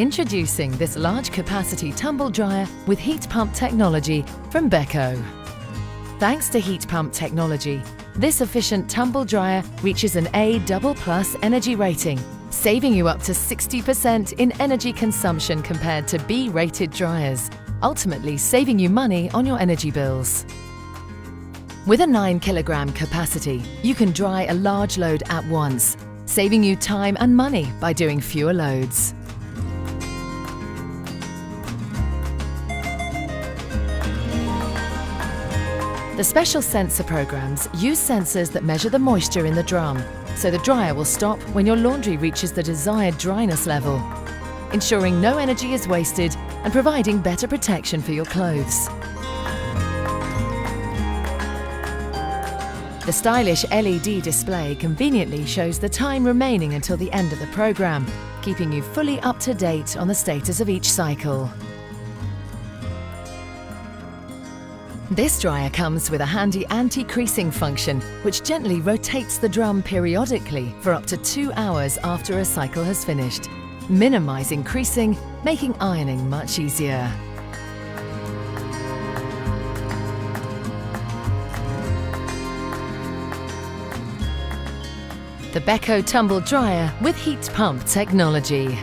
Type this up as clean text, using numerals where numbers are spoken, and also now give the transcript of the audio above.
Introducing this large capacity tumble dryer with heat pump technology from Beko. Thanks to heat pump technology, this efficient tumble dryer reaches an A++ energy rating, saving you up to 60% in energy consumption compared to B-rated dryers, ultimately saving you money on your energy bills. With a 9 kilogram capacity, you can dry a large load at once, saving you time and money by doing fewer loads. The special sensor programs use sensors that measure the moisture in the drum, so the dryer will stop when your laundry reaches the desired dryness level, ensuring no energy is wasted and providing better protection for your clothes. The stylish LED display conveniently shows the time remaining until the end of the program, keeping you fully up to date on the status of each cycle. This dryer comes with a handy anti-creasing function, which gently rotates the drum periodically for up to 2 hours after a cycle has finished, minimizing creasing, making ironing much easier. The Beko Tumble Dryer with heat pump technology.